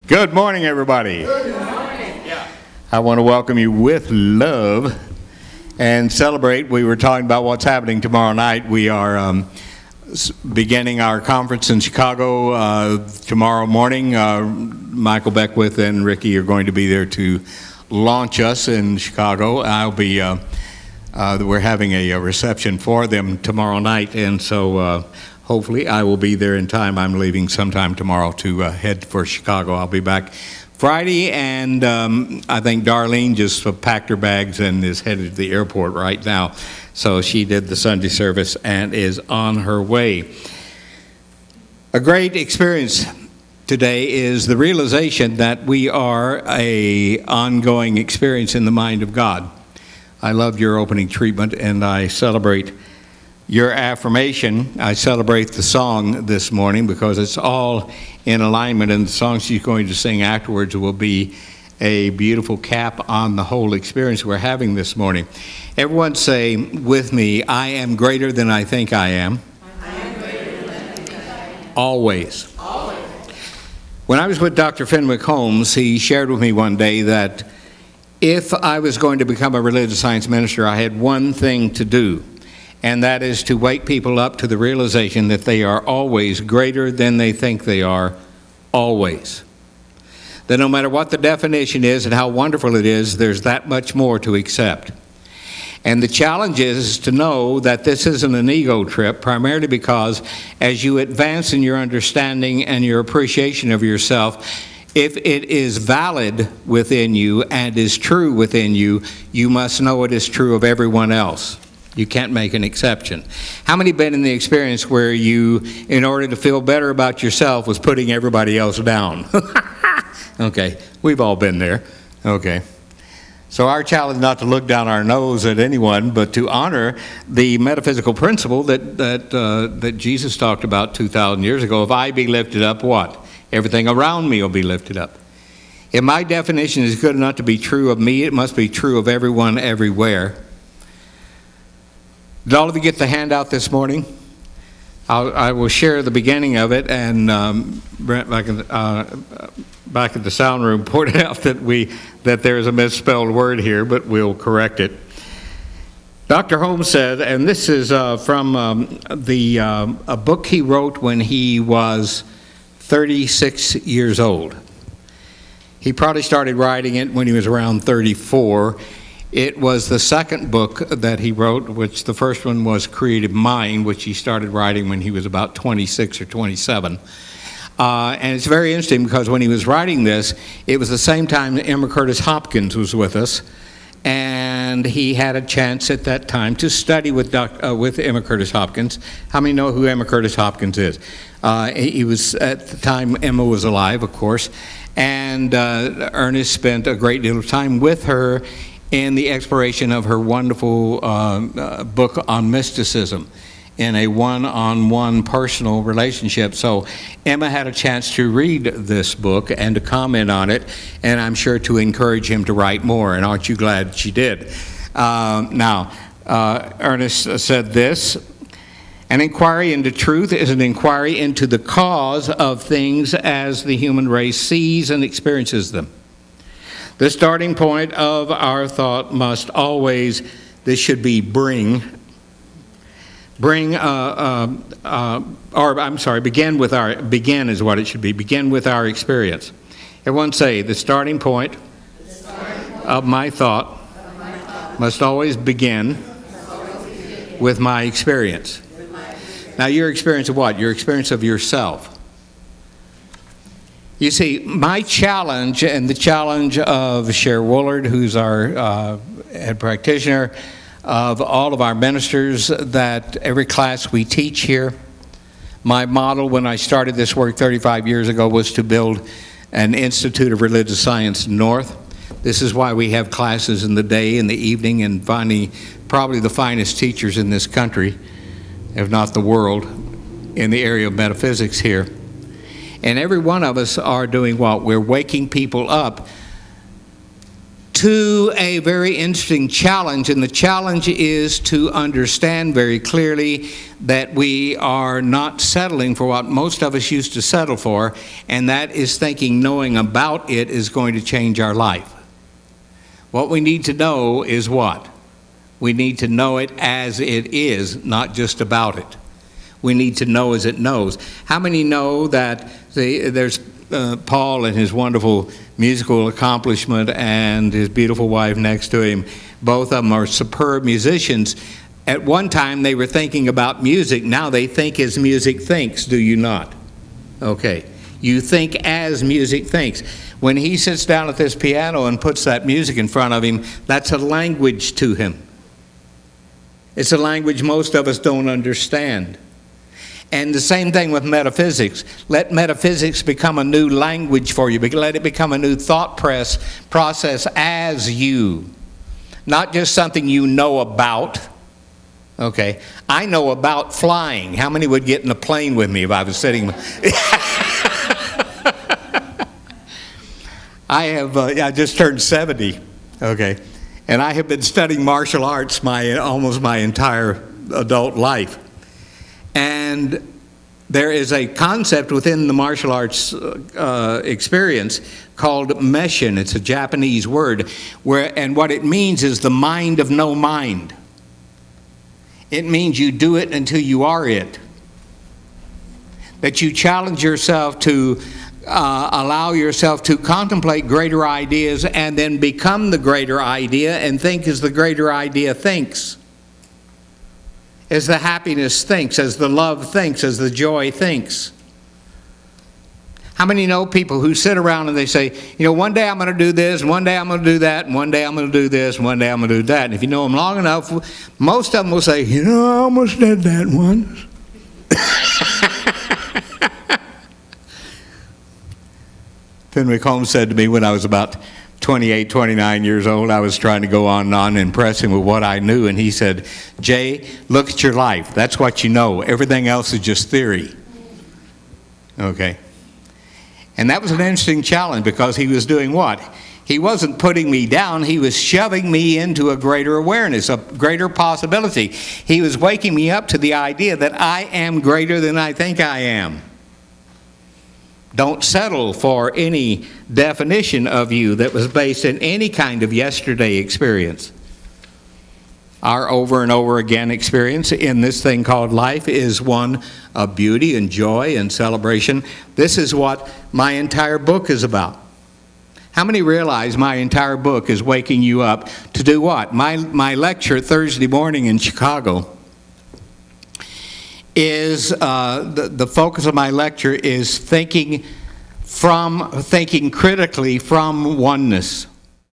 Good morning, everybody. Good morning. Yeah. I want to welcome you with love and celebrate. We were talking about what's happening tomorrow night. We are beginning our conference in Chicago tomorrow morning. Michael Beckwith and Ricky are going to be there to launch us in Chicago. I'll be. We're having a reception for them tomorrow night, and so hopefully I will be there in time. I'm leaving sometime tomorrow to head for Chicago. I'll be back Friday, and I think Darlene just packed her bags and is headed to the airport right now. So she did the Sunday service and is on her way. A great experience today is the realization that we are an ongoing experience in the mind of God. I loved your opening treatment, and I celebrate your affirmation. I celebrate the song this morning because it's all in alignment, and the song she's going to sing afterwards will be a beautiful cap on the whole experience we're having this morning. Everyone say with me, I am greater than I think I am. I am greater than I think I am. Always. Always. When I was with Dr. Fenwick Holmes, he shared with me one day that if I was going to become a religious science minister, I had one thing to do, and that is to wake people up to the realization that they are always greater than they think they are, always. That no matter what the definition is and how wonderful it is, there's that much more to accept. And the challenge is to know that this isn't an ego trip, primarily because as you advance in your understanding and your appreciation of yourself, if it is valid within you and is true within you, you must know it is true of everyone else. You can't make an exception. How many been in the experience where you, in order to feel better about yourself, was putting everybody else down? Okay, we've all been there. Okay. So our challenge is not to look down our nose at anyone, but to honor the metaphysical principle that Jesus talked about 2,000 years ago. If I be lifted up, what? Everything around me will be lifted up. If my definition is good enough to be true of me, it must be true of everyone everywhere. Did all of you get the handout this morning? I will share the beginning of it, and Brent back at the sound room pointed out that there's a misspelled word here, but we'll correct it. Dr. Holmes said, and this is from a book he wrote when he was 36 years old. He probably started writing it when he was around 34. It was the second book that he wrote, which the first one was Creative Mind, which he started writing when he was about 26 or 27. And it's very interesting because when he was writing this, it was the same time that Emma Curtis Hopkins was with us. And he had a chance at that time to study with Emma Curtis Hopkins. How many know who Emma Curtis Hopkins is? He was, at the time Emma was alive, of course, and Ernest spent a great deal of time with her in the exploration of her wonderful book on mysticism in a one-on-one personal relationship. So Emma had a chance to read this book and to comment on it, and I'm sure to encourage him to write more, and aren't you glad she did? Ernest said this: an inquiry into truth is an inquiry into the cause of things as the human race sees and experiences them. The starting point of our thought must always, this should be begin is what it should be, begin with our experience. Everyone say, the starting point of my thought must always begin with my experience. Now, your experience of what? Your experience of yourself. You see, my challenge and the challenge of Cher Woolard, who's our head practitioner, of all of our ministers, that every class we teach here, my model when I started this work 35 years ago was to build an Institute of Religious Science North. This is why we have classes in the day and the evening, and finding probably the finest teachers in this country, if not the world, in the area of metaphysics here. And every one of us are doing what? We're waking people up to a very interesting challenge, and the challenge is to understand very clearly that we are not settling for what most of us used to settle for, and that is thinking knowing about it is going to change our life. What we need to know is what? We need to know it as it is, not just about it. We need to know as it knows. How many know that there's Paul and his wonderful musical accomplishment and his beautiful wife next to him? Both of them are superb musicians. At one time they were thinking about music. Now they think as music thinks, do you not? Okay. You think as music thinks. When he sits down at this piano and puts that music in front of him, that's a language to him. It's a language most of us don't understand. And the same thing with metaphysics. Let metaphysics become a new language for you. Let it become a new thought process as you. Not just something you know about. Okay. I know about flying. How many would get in a plane with me if I was sitting? I just turned 70. Okay. And I have been studying martial arts almost my entire adult life. And there is a concept within the martial arts experience called meshin. It's a Japanese word, and what it means is the mind of no mind. It means you do it until you are it. That you challenge yourself to allow yourself to contemplate greater ideas and then become the greater idea and think as the greater idea thinks. As the happiness thinks, as the love thinks, as the joy thinks. How many know people who sit around and they say, you know, one day I'm going to do this, and one day I'm going to do that, and one day I'm going to do this, and one day I'm going to do that. And if you know them long enough, most of them will say, you know, I almost did that once. Fenwick Holmes said to me when I was about 28, 29 years old, I was trying to go on and on and impress him with what I knew, and he said, Jay, look at your life. That's what you know. Everything else is just theory. Okay. And that was an interesting challenge because he was doing what? He wasn't putting me down. He was shoving me into a greater awareness, a greater possibility. He was waking me up to the idea that I am greater than I think I am. Don't settle for any definition of you that was based in any kind of yesterday experience. Our over and over again experience in this thing called life is one of beauty and joy and celebration. This is what my entire book is about. How many realize my entire book is waking you up to do what? My lecture Thursday morning in Chicago is, the focus of my lecture is thinking critically from oneness.